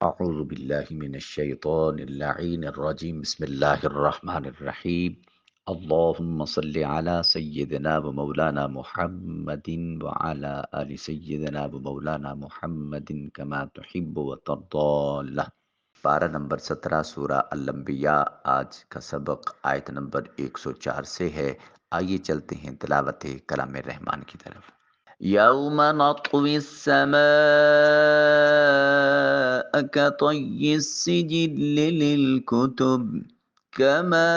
اعوذ باللہ من الشیطان اللعین الرجیم بسم اللہ الرحمن الرحیم اللہم صلی علی سیدنا و مولانا محمد وعلی آل سیدنا و مولانا محمد کما تحب و ترضى. پارہ نمبر 17 سورہ الانبیاء. آج کا سبق آیت نمبر 104 سے ہے. آئیے چلتے ہیں تلاوت کلام الرحمن کی طرف. يوم نطوي السماء كطي السجل للكتب كما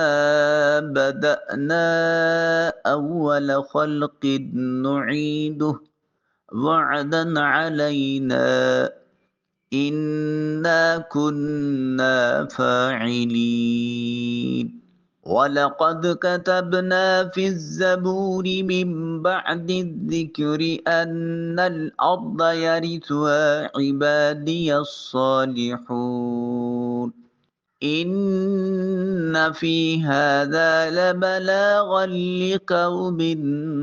بدأنا أول خلق نعيده وعدا علينا إنا كنا فاعلين. وَلَقَدْ كَتَبْنَا فِي الزَّبُورِ مِن بَعْدِ الذِّكْرِ أَنَّ الْأَرْضَ يَرِثُهَا عِبَادِيَ الصَّالِحُونَ إِنَّ فِي هَذَا لَبَلَاغًا لِقَوْمٍ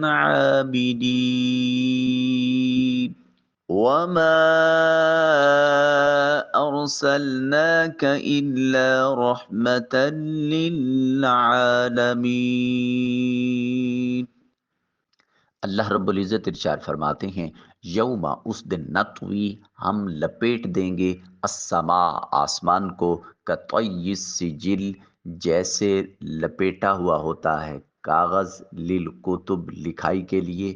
عَابِدِينَ. وَمَا أَرْسَلْنَاكَ إِلَّا رَحْمَةً لِلْعَالَمِينَ. اللہ رب العزت ارشاد فرماتے ہیں یوم اس دن نطوی ہم لپیٹ دیں گے السماء آسمان کو کطی السجل جیسے لپیٹا ہوا ہوتا ہے کاغذ للکتب لکھائی کے لیے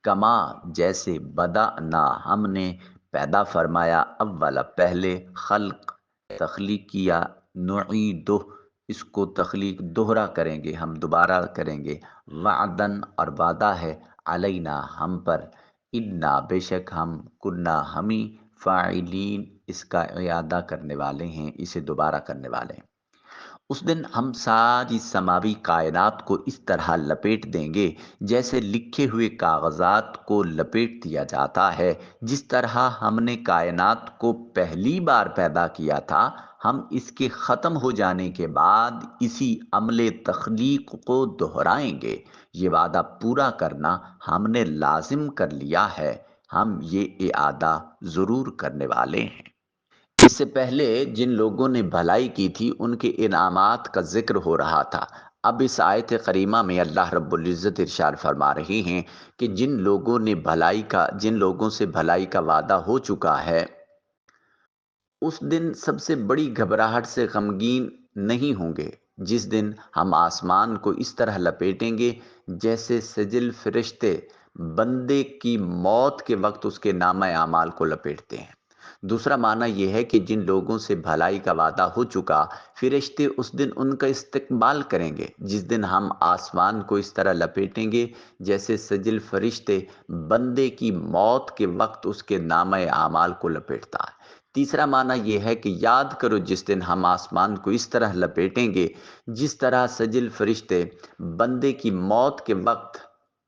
کما جیسے بدأنا ہم نے پیدا فرمایا اول پہلے خلق تخلیق کیا نعیدہ اس کو تخلیق دوہرا کریں گے ہم دوبارہ کریں گے وعدن اور وعدہ ہے علینا ہم پر انا بے شک ہم کنا ہمی فاعلین اس کا اعادہ کرنے والے ہیں اسے دوبارہ کرنے والے ہیں. اس دن ہم ساری سماوی کائنات کو اس طرح لپیٹ دیں گے جیسے لکھے ہوئے کاغذات کو لپیٹ دیا جاتا ہے. جس طرح ہم نے کائنات کو پہلی بار پیدا کیا تھا ہم اس کے ختم ہو جانے کے بعد اسی عمل تخلیق کو دہرائیں گے. یہ وعدہ پورا کرنا ہم نے لازم کر لیا ہے. ہم یہ اعادہ ضرور کرنے والے ہیں. اس سے پہلے جن لوگوں نے بھلائی کی تھی ان کے انعامات کا ذکر ہو رہا تھا. اب اس آیت کریمہ میں اللہ رب العزت ارشاد فرما رہے ہیں کہ جن لوگوں سے بھلائی کا وعدہ ہو چکا ہے اس دن سب سے بڑی گھبراہٹ سے غمگین نہیں ہوں گے جس دن ہم آسمان کو اس طرح لپیٹیں گے جیسے سجل فرشتے بندے کی موت کے وقت اس کے نامہ اعمال کو لپیٹتے ہیں. دوسرا معنی یہ ہے کہ جن لوگوں سے بھلائی کا وعدہ ہو چکا فرشتے اس دن ان کا استقبال کریں گے جس دن ہم آسمان کو اس طرح لپیٹیں گے جیسے سجل فرشتے بندے کی موت کے وقت اس کے نامہ اعمال کو لپیٹتا ہے. تیسرا معنی یہ ہے کہ یاد کرو جس دن ہم آسمان کو اس طرح لپیٹیں گے جس طرح سجل فرشتے بندے کی موت کے وقت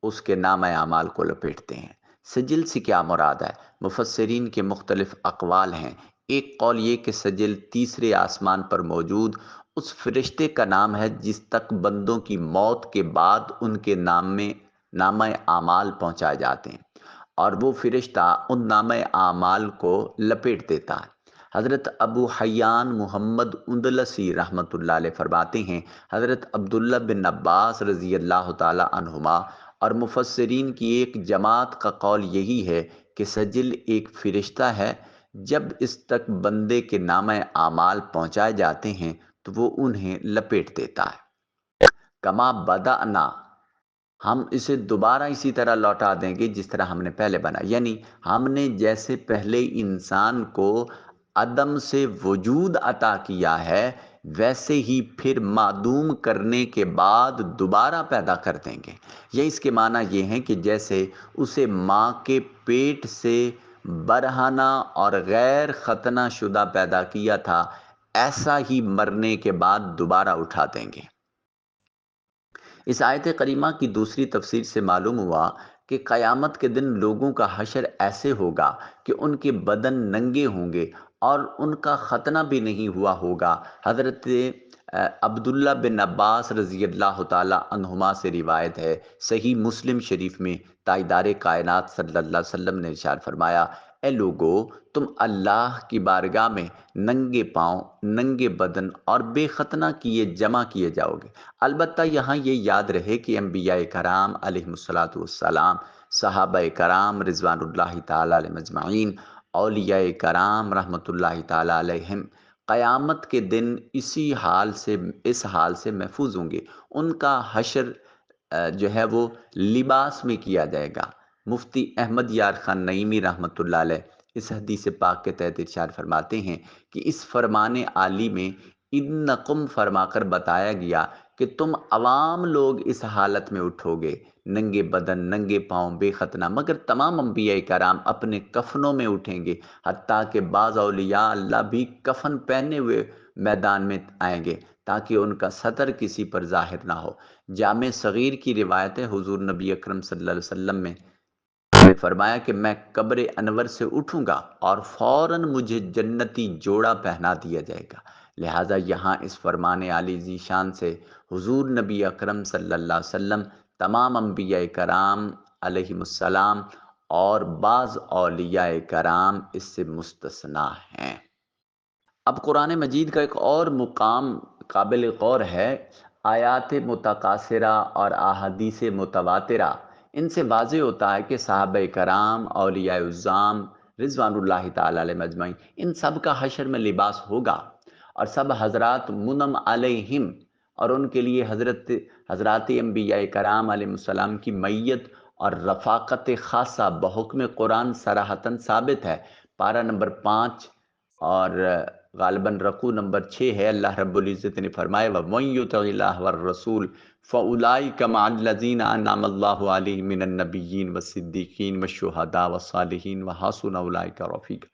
اس کے نامہ اعمال کو لپیٹتے ہیں. سجل سے کیا مراد ہے؟ مفسرین کے مختلف اقوال ہیں. ایک قول یہ کہ سجل تیسرے آسمان پر موجود اس فرشتے کا نام ہے جس تک بندوں کی موت کے بعد ان کے نامہ اعمال پہنچائے جاتے ہیں اور وہ فرشتہ ان نامہ اعمال کو لپیٹ دیتا ہے. حضرت ابو حیان محمد اندلسی رحمۃ اللہ علیہ فرماتے ہیں حضرت عبداللہ بن عباس رضی اللہ تعالی عنہما اور مفسرین کی ایک جماعت کا قول یہی ہے کہ سجل ایک فرشتہ ہے جب اس تک بندے کے نامہ اعمال پہنچائے جاتے ہیں تو وہ انہیں لپیٹ دیتا ہے. کما بدأنا ہم اسے دوبارہ اسی طرح لوٹا دیں گے جس طرح ہم نے پہلے بنایا. یعنی ہم نے جیسے پہلے انسان کو عدم سے وجود عطا کیا ہے ویسے ہی پھر معدوم کرنے کے بعد دوبارہ پیدا کر دیں گے. یہ اس کے معنی یہ ہیں کہ جیسے اسے ماں کے پیٹ سے برہنہ اور غیر ختنہ شدہ پیدا کیا تھا ایسا ہی مرنے کے بعد دوبارہ اٹھا دیں گے. اس آیت کریمہ کی دوسری تفسیر سے معلوم ہوا کہ قیامت کے دن لوگوں کا حشر ایسے ہوگا کہ ان کے بدن ننگے ہوں گے اور ان کا ختنہ بھی نہیں ہوا ہوگا. حضرت عبداللہ بن عباس رضی اللہ تعالی عنہما سے روایت ہے صحیح مسلم شریف میں تاجدار کائنات صلی اللہ علیہ وسلم نے ارشاد فرمایا اے لوگو، تم اللہ کی بارگاہ میں ننگے پاؤں، ننگے بدن اور بے ختنہ کیے جمع کیے جاؤ گے۔ البتہ یہاں یہ یاد رہے کہ انبیاء کرام علیہ الصلاۃ والسلام، صحابہ کرام رضوان اللہ تعالیٰ علیہ مجمعین، اولیاء کرام رحمۃ اللہ تعالیٰ علیہم قیامت کے دن اس حال سے محفوظ ہوں گے۔ ان کا حشر جو ہے وہ لباس میں کیا جائے گا۔ مفتی احمد یار خان نعیمی رحمۃ اللہ علیہ اس حدیث پاک کے تحت ارشاد فرماتے ہیں کہ اس فرمان عالی میں انکم فرما کر بتایا گیا کہ تم عوام لوگ اس حالت میں اٹھو گے، ننگے بدن، ننگے پاؤں، بے ختنہ، مگر تمام انبیاء کرام اپنے کفنوں میں اٹھیں گے، حتیٰ کہ بعض اولیاء اللہ بھی کفن پہنے ہوئے میدان میں آئیں گے تاکہ ان کا سطر کسی پر ظاہر نہ ہو۔ جامع صغیر کی روایت ہے، حضور نبی اکرم صلی اللہ علیہ وسلم نے فرمایا کہ میں قبر انور سے اٹھوں گا اور فوراً مجھے جنتی جوڑا پہنا دیا جائے گا۔ لہٰذا یہاں اس فرمان عالی ذی شان سے حضور نبی اکرم صلی اللہ علیہ وسلم، تمام انبیاء کرام علیہم السلام اور بعض اولیاء کرام اس سے مستثنیٰ ہیں۔ اب قرآن مجید کا ایک اور مقام قابل غور ہے۔ آیات متکاثرہ اور احادیث متواترہ، ان سے واضح ہوتا ہے کہ صحابہ کرام، اولیاء اعظام رضوان اللہ تعالیٰ علیہ مجمعین، ان سب کا حشر میں لباس ہوگا، اور سب حضرات منم علیہم، اور ان کے لیے حضرات انبیاء کرام علیہ السلام کی میت اور رفاقت خاصہ بحکم قرآن صراحتاً ثابت ہے۔ پارہ نمبر 5 اور غالباً رکوع نمبر 6 ہے۔ اللہ رب العزت نے فرمایا وَمَن يُطِعِ اللَّهَ وَالرَّسُولَ فَأُولَٰئِكَ مَعَ الَّذِينَ أَنْعَمَ اللَّهُ عَلَيْهِم مِّنَ النَّبِيِّينَ وَالصِّدِّيقِينَ وَالشُّهَدَاءِ وَالصَّالِحِينَ وَحَسُنَ أُولَٰئِكَ رَفِيقًا۔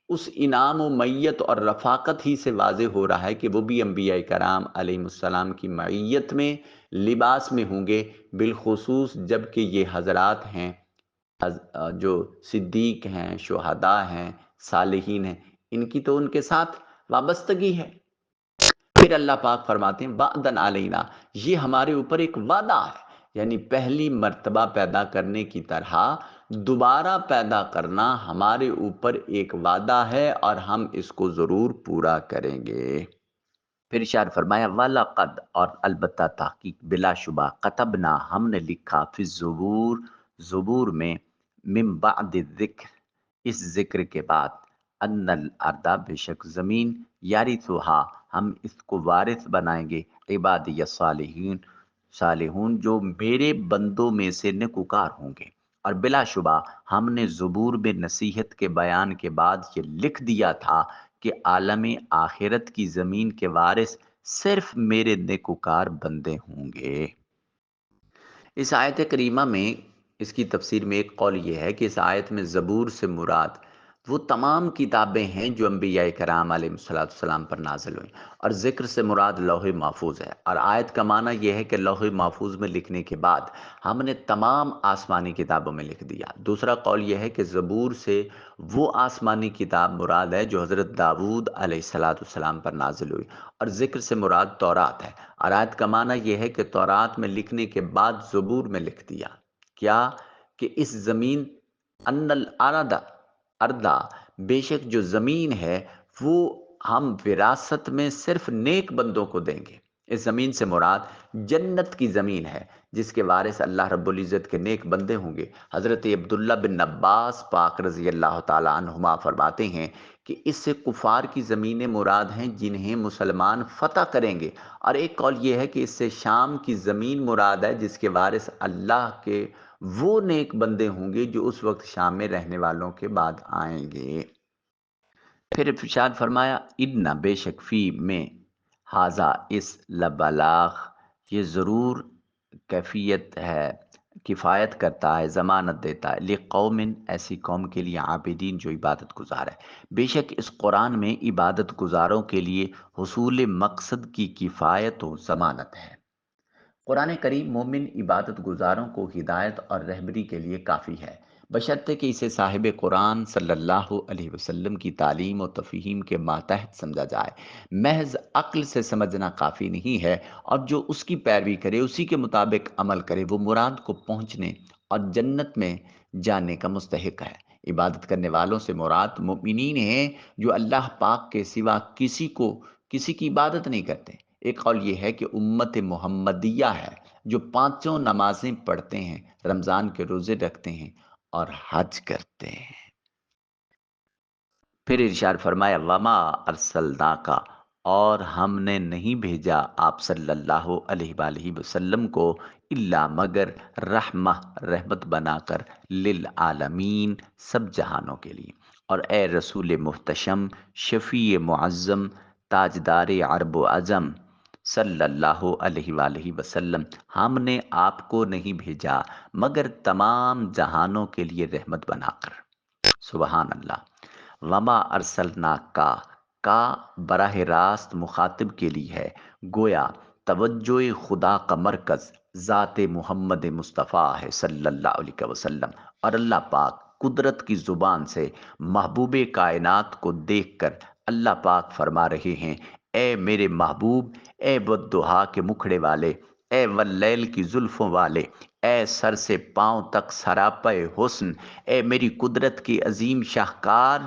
اس انعام و میت اور رفاقت ہی سے واضح ہو رہا ہے کہ وہ بھی انبیاء کرام علیہ السلام کی معیت میں، لباس میں ہوں گے، بالخصوص جب کہ یہ حضرات ہیں جو صدیق ہیں، شہداء ہیں، صالحین ہیں، ان کی تو ان کے ساتھ وابستگی ہے۔ پھر اللہ پاک فرماتے ہیں وعدن علینا، یہ ہمارے اوپر ایک وعدہ ہے، یعنی پہلی مرتبہ پیدا کرنے کی طرح دوبارہ پیدا کرنا ہمارے اوپر ایک وعدہ ہے اور ہم اس کو ضرور پورا کریں گے۔ پھر ارشاد فرمایا وَلَقَدْ، اور البتہ تحقیق بلا شبہ، کتبنا، ہم نے لکھا، فی الزبور، زبور میں، من بعد الذکر، اس ذکر کے بعد، ان الارض، بے شک زمین، یرثھا، ہم اس کو وارث بنائیں گے، عبادی الصالحین، صالحون جو میرے بندوں میں سے نیکوکار ہوں گے۔ اور بلا شبہ ہم نے زبور میں نصیحت کے بیان کے بعد یہ لکھ دیا تھا کہ عالم آخرت کی زمین کے وارث صرف میرے نیکوکار بندے ہوں گے۔ اس آیت کریمہ میں، اس کی تفسیر میں ایک قول یہ ہے کہ اس آیت میں زبور سے مراد وہ تمام کتابیں ہیں جو انبیاء کرام علیہ السلام پر نازل ہوئیں، اور ذکر سے مراد لوح محفوظ ہے۔ اور آیت کا معنی یہ ہے کہ لوح محفوظ میں لکھنے کے بعد ہم نے تمام آسمانی کتابوں میں لکھ دیا۔ دوسرا قول یہ ہے کہ زبور سے وہ آسمانی کتاب مراد ہے جو حضرت داؤد علیہ السلام پر نازل ہوئی، اور ذکر سے مراد تورات ہے۔ اور آیت کا معنی یہ ہے کہ تورات میں لکھنے کے بعد زبور میں لکھ دیا کیا کہ اس زمین، ان الارض، اردا، بے شک جو زمین ہے وہ ہم وراثت میں صرف نیک بندوں کو دیں گے۔ اس زمین سے مراد جنت کی زمین ہے جس کے وارث اللہ رب العزت کے نیک بندے ہوں گے۔ حضرت عبداللہ بن عباس پاک رضی اللہ تعالیٰ عنہما فرماتے ہیں کہ اس سے کفار کی زمینیں مراد ہیں جنہیں مسلمان فتح کریں گے، اور ایک قول یہ ہے کہ اس سے شام کی زمین مراد ہے جس کے وارث اللہ کے وہ نیک بندے ہوں گے جو اس وقت شام میں رہنے والوں کے بعد آئیں گے۔ پھر ارشاد فرمایا ان، بے شک، فی میں، ہاذا، اس، لبلاغ، یہ ضرور کیفیت ہے، کفایت کرتا ہے، ضمانت دیتا ہے، لقوم، ایسی قوم کے لیے، عابدین، جو عبادت گزار ہے۔ بے شک اس قرآن میں عبادت گزاروں کے لیے حصول مقصد کی کفایت و ضمانت ہے۔ قرآن کریم مومن عبادت گزاروں کو ہدایت اور رہبری کے لیے کافی ہے، بشرطے کہ اسے صاحب قرآن صلی اللہ علیہ وسلم کی تعلیم و تفہیم کے ماتحت سمجھا جائے۔ محض عقل سے سمجھنا کافی نہیں ہے، اور جو اس کی پیروی کرے، اسی کے مطابق عمل کرے، وہ مراد کو پہنچنے اور جنت میں جانے کا مستحق ہے۔ عبادت کرنے والوں سے مراد مومنین ہیں جو اللہ پاک کے سوا کسی کی عبادت نہیں کرتے۔ ایک قول یہ ہے کہ امت محمدیہ ہے جو پانچوں نمازیں پڑھتے ہیں، رمضان کے روزے رکھتے ہیں اور حج کرتے ہیں۔ پھر ارشاد فرمایا وما ارسلناک، اور ہم نے نہیں بھیجا آپ صلی اللہ علیہ وآلہ وسلم کو الا مگر رحمہ، رحمت بنا کر، للعالمین، سب جہانوں کے لیے۔ اور اے رسول محتشم، شفیع معظم، تاجدار عرب و عجم صلی اللہ علیہ وآلہ وسلم، ہم نے آپ کو نہیں بھیجا مگر تمام جہانوں کے لیے رحمت بنا کر۔ سبحان اللہ۔ وما ارسلنا کا براہ راست مخاطب کے لیے ہے، گویا توجہ خدا کا مرکز ذات محمد مصطفیٰ ہے صلی اللہ علیہ وسلم، اور اللہ پاک قدرت کی زبان سے محبوب کائنات کو دیکھ کر اللہ پاک فرما رہے ہیں، اے میرے محبوب، اے والضحیٰ کے مکھڑے والے، اے واللیل کی زلفوں والے، اے سر سے پاؤں تک سراپے حسن، اے میری قدرت کی عظیم شاہکار،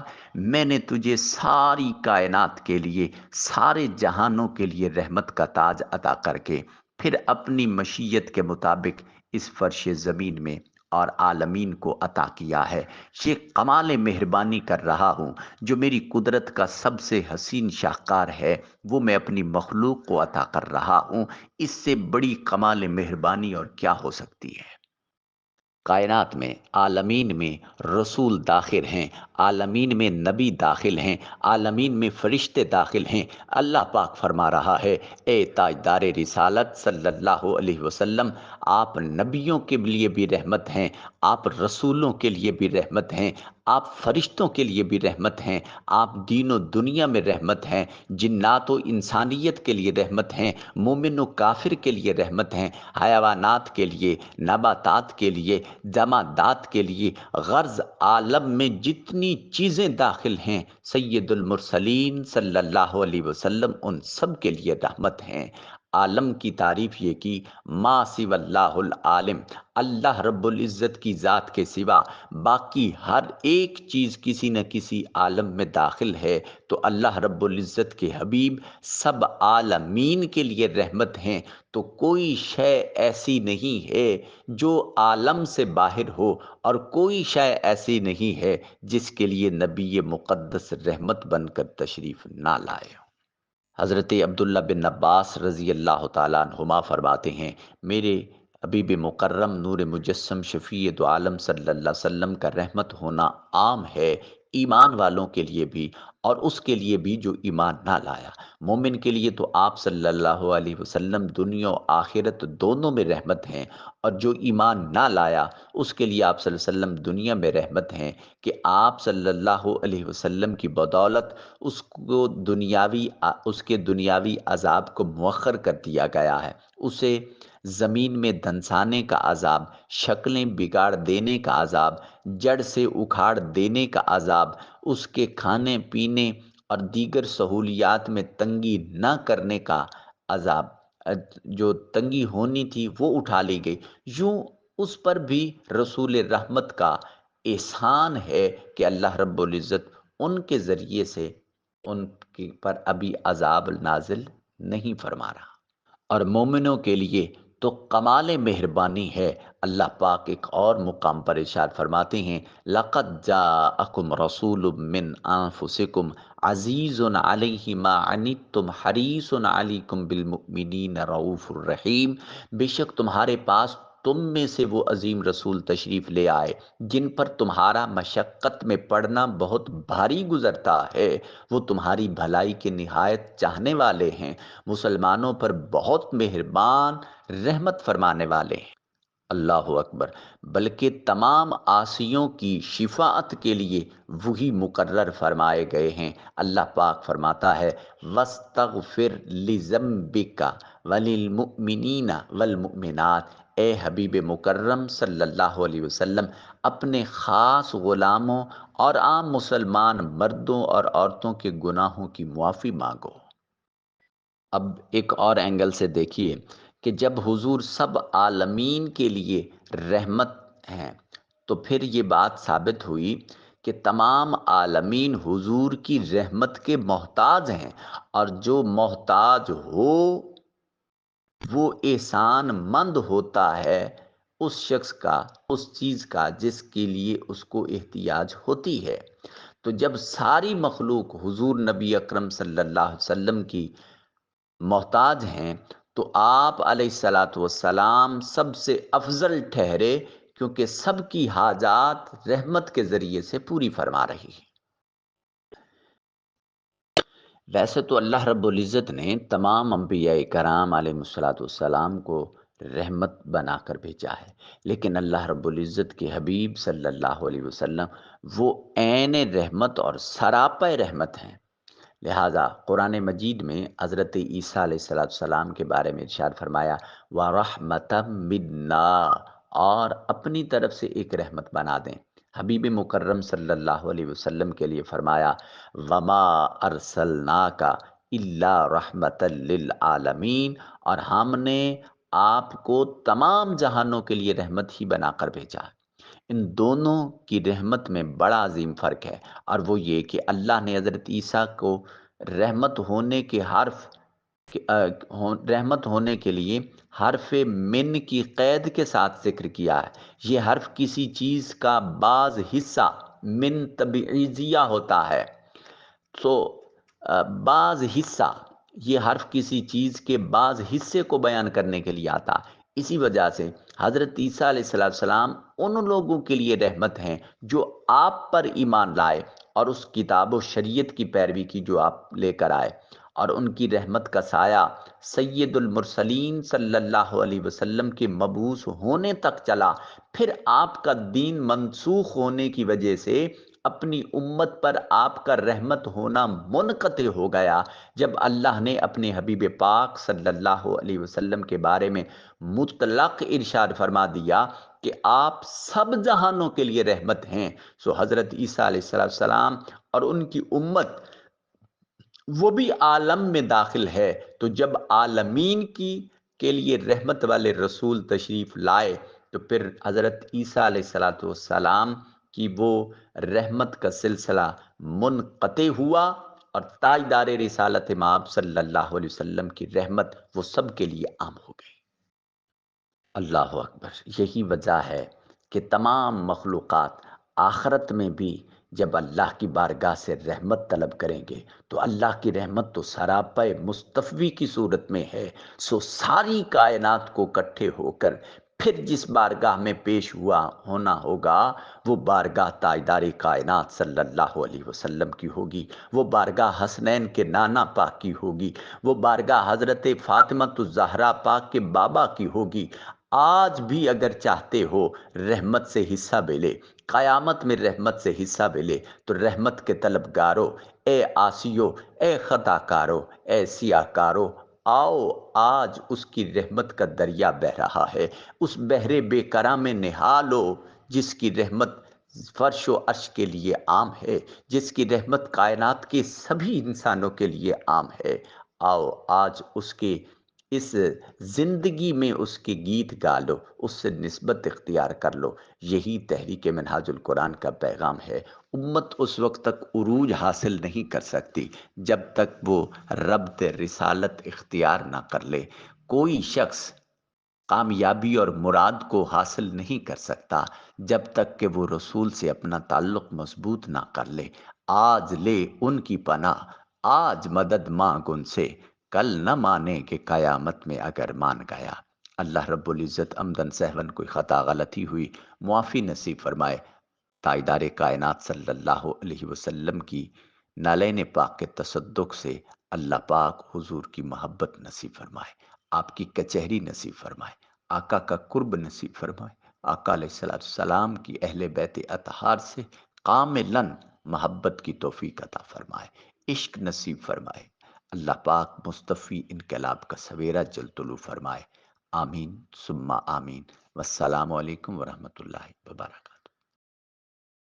میں نے تجھے ساری کائنات کے لیے، سارے جہانوں کے لیے رحمت کا تاج عطا کر کے پھر اپنی مشیت کے مطابق اس فرش زمین میں اور عالمین کو عطا کیا ہے۔ یہ کمال مہربانی کر رہا ہوں جو میری قدرت کا سب سے حسین شاہکار ہے، وہ میں اپنی مخلوق کو عطا کر رہا ہوں۔ اس سے بڑی کمال مہربانی اور کیا ہو سکتی ہے؟ کائنات میں، عالمین میں رسول داخل ہیں، عالمین میں نبی داخل ہیں، عالمین میں فرشتے داخل ہیں۔ اللہ پاک فرما رہا ہے، اے تاجدار رسالت صلی اللہ علیہ وسلم، آپ نبیوں کے لیے بھی رحمت ہیں، آپ رسولوں کے لیے بھی رحمت ہیں، آپ فرشتوں کے لیے بھی رحمت ہیں، آپ دین و دنیا میں رحمت ہیں، جنات و انسانیت کے لیے رحمت ہیں، مومن و کافر کے لیے رحمت ہیں، حیوانات کے لیے، نباتات کے لیے، جمادات کے لیے، غرض عالم میں جتنی چیزیں داخل ہیں، سید المرسلین صلی اللہ علیہ وسلم ان سب کے لیے رحمت ہیں۔ عالم کی تعریف یہ کی، ما سوی اللہ العالم، اللہ رب العزت کی ذات کے سوا باقی ہر ایک چیز کسی نہ کسی عالم میں داخل ہے، تو اللہ رب العزت کے حبیب سب عالمین کے لیے رحمت ہیں۔ تو کوئی شے ایسی نہیں ہے جو عالم سے باہر ہو، اور کوئی شے ایسی نہیں ہے جس کے لیے نبی مقدس رحمت بن کر تشریف نہ لائے۔ حضرت عبداللہ بن عباس رضی اللہ تعالیٰ عنہما فرماتے ہیں، میرے حبیب مکرم نور مجسم شفیع دو عالم صلی اللہ علیہ وسلم کا رحمت ہونا عام ہے، ایمان والوں کے لیے بھی اور اس کے لیے بھی جو ایمان نہ لایا۔ مومن کے لیے تو آپ صلی اللہ علیہ وسلم دنیا و آخرت دونوں میں رحمت ہیں، اور جو ایمان نہ لایا اس کے لیے آپ صلی اللہ علیہ وسلم دنیا میں رحمت ہیں کہ آپ صلی اللہ علیہ وسلم کی بدولت اس کے دنیاوی عذاب کو مؤخر کر دیا گیا ہے، اسے زمین میں دھنسانے کا عذاب، شکلیں بگاڑ دینے کا عذاب، جڑ سے اکھاڑ دینے کا عذاب، اس کے کھانے پینے اور دیگر سہولیات میں تنگی نہ کرنے کا عذاب، جو تنگی ہونی تھی وہ اٹھا لی گئی۔ یوں اس پر بھی رسول رحمت کا احسان ہے کہ اللہ رب العزت ان کے ذریعے سے ان پر ابھی عذاب نازل نہیں فرما رہا۔ اور مومنوں کے لیے تو کمال مہربانی ہے۔ اللہ پاک ایک اور مقام پر ارشاد فرماتے ہیں، لَقَدْ جَاءَكُمْ رَسُولٌ مِّنْ أَنفُسِكُمْ عَزِيزٌ عَلَيْهِ مَا عَنِتُّمْ حَرِيصٌ عَلَيْكُمْ بِالْمُؤْمِنِينَ رَءُوفٌ رَحِيمٌ، بے شک تمہارے پاس تم میں سے وہ عظیم رسول تشریف لے آئے جن پر تمہارا مشقت میں پڑنا بہت بھاری گزرتا ہے، وہ تمہاری بھلائی کے نہایت چاہنے والے ہیں، مسلمانوں پر بہت مہربان، رحمت فرمانے والے ہیں۔ اللہ اکبر۔ بلکہ تمام عاصیوں کی شفاعت کے لیے وہی مقرر فرمائے گئے ہیں۔ اللہ پاک فرماتا ہے، وَاسْتَغْفِرْ لِذَنبِكَ وَلِلْمُؤْمِنِينَ وَالْمُؤْمِنَاتِ، اے حبیب مکرم صلی اللہ علیہ وسلم، اپنے خاص غلاموں اور عام مسلمان مردوں اور عورتوں کے گناہوں کی معافی مانگو۔ اب ایک اور اینگل سے دیکھیے کہ جب حضور سب عالمین کے لیے رحمت ہیں، تو پھر یہ بات ثابت ہوئی کہ تمام عالمین حضور کی رحمت کے محتاج ہیں، اور جو محتاج ہو وہ احسان مند ہوتا ہے اس شخص کا، اس چیز کا جس کے لیے اس کو احتیاج ہوتی ہے۔ تو جب ساری مخلوق حضور نبی اکرم صلی اللہ علیہ وسلم کی محتاج ہیں تو آپ علیہ الصلاۃ والسلام سب سے افضل ٹھہرے، کیونکہ سب کی حاجات رحمت کے ذریعے سے پوری فرما رہی ہے۔ ویسے تو اللہ رب العزت نے تمام انبیاء کرام علیہ الصلاۃ والسلام کو رحمت بنا کر بھیجا ہے، لیکن اللہ رب العزت کے حبیب صلی اللہ علیہ وسلم وہ عین رحمت اور سراپا رحمت ہیں۔ لہٰذا قرآن مجید میں حضرت عیسیٰ علیہ السلام کے بارے میں ارشاد فرمایا وَرَحْمَةً مِّنَّا، اور اپنی طرف سے ایک رحمت بنا دیں۔ حبیب مکرم صلی اللہ علیہ وسلم کے لیے فرمایا وَمَا أَرْسَلْنَاكَ إِلَّا رَحْمَةً لِّلْعَالَمِينَ، اور ہم نے آپ کو تمام جہانوں کے لیے رحمت ہی بنا کر بھیجا۔ ان دونوں کی رحمت میں بڑا عظیم فرق ہے، اور وہ یہ کہ اللہ نے حضرت عیسیٰ کو رحمت ہونے کے رحمت ہونے کے لیے حرف من کی قید کے ساتھ ذکر کیا ہے۔ یہ حرف کسی چیز کا بعض حصہ من تبعیضیہ ہوتا ہے، تو بعض حصہ، یہ حرف کسی چیز کے بعض حصے کو بیان کرنے کے لیے آتا۔ اسی وجہ سے حضرت عیسیٰ علیہ السلام ان لوگوں کے لیے رحمت ہیں جو آپ پر ایمان لائے اور اس کتاب و شریعت کی پیروی کی جو آپ لے کر آئے، اور ان کی رحمت کا سایہ سید المرسلین صلی اللہ علیہ وسلم کے مبعوث ہونے تک چلا۔ پھر آپ کا دین منسوخ ہونے کی وجہ سے اپنی امت پر آپ کا رحمت ہونا منقطع ہو گیا، جب اللہ نے اپنے حبیب پاک صلی اللہ علیہ وسلم کے بارے میں مطلق ارشاد فرما دیا کہ آپ سب جہانوں کے لیے رحمت ہیں۔ سو حضرت عیسیٰ علیہ السلام اور ان کی امت وہ بھی عالم میں داخل ہے، تو جب عالمین کی کے لیے رحمت والے رسول تشریف لائے تو پھر حضرت عیسیٰ علیہ السلام کی وہ رحمت کا سلسلہ منقطع ہوا، اور تاجدار رسالت مآب صلی اللہ علیہ وسلم کی رحمت وہ سب کے لیے عام ہو گئی۔ اللہ اکبر! یہی وجہ ہے کہ تمام مخلوقات آخرت میں بھی جب اللہ کی بارگاہ سے رحمت طلب کریں گے تو اللہ کی رحمت تو سراپا مستفوی کی صورت میں ہے۔ سو ساری کائنات کو اکٹھے ہو کر پھر جس بارگاہ میں پیش ہونا ہوگا وہ بارگاہ تاجدار کائنات صلی اللہ علیہ وسلم کی ہوگی، وہ بارگاہ حسنین کے نانا پاک کی ہوگی، وہ بارگاہ حضرت فاطمہ الزہرا پاک کے بابا کی ہوگی۔ آج بھی اگر چاہتے ہو رحمت سے حصہ ملے، قیامت میں رحمت سے حصہ ملے، تو رحمت کے طلبگارو، اے آسیو، اے خطا کارو، اے سیاہ کارو، آؤ آج اس کی رحمت کا دریا بہ رہا ہے، اس بحر بے کرا میں نہالو جس کی رحمت فرش و عرش کے لیے عام ہے، جس کی رحمت کائنات کے سبھی انسانوں کے لیے عام ہے۔ آؤ آج اس کے اس زندگی میں اس کے گیت گا لو، اس سے نسبت اختیار کر لو۔ یہی تحریک منہاج القرآن کا پیغام ہے۔ امت اس وقت تک عروج حاصل نہیں کر سکتی جب تک وہ ربط رسالت اختیار نہ کر لے۔ کوئی شخص کامیابی اور مراد کو حاصل نہیں کر سکتا جب تک کہ وہ رسول سے اپنا تعلق مضبوط نہ کر لے۔ آج لے ان کی پناہ، آج مدد مانگ ان سے، کل نہ مانے کہ قیامت میں اگر مان گیا۔ اللہ رب العزت عمدن سہون کوئی خطا غلطی ہوئی معافی نصیب فرمائے۔ تاجدار کائنات صلی اللہ علیہ وسلم کی نالین پاک کے تصدق سے اللہ پاک حضور کی محبت نصیب فرمائے، آپ کی کچہری نصیب فرمائے، آقا کا قرب نصیب فرمائے، آقا علیہ السلام کی اہل بیت اطہار سے کاملاً محبت کی توفیق عطا فرمائے، عشق نصیب فرمائے۔ اللہ پاک مصطفی انقلاب کا سویرا جل طلوع فرمائے۔ آمین ثم آمین۔ والسلام علیکم ورحمۃ اللہ وبرکاتہ۔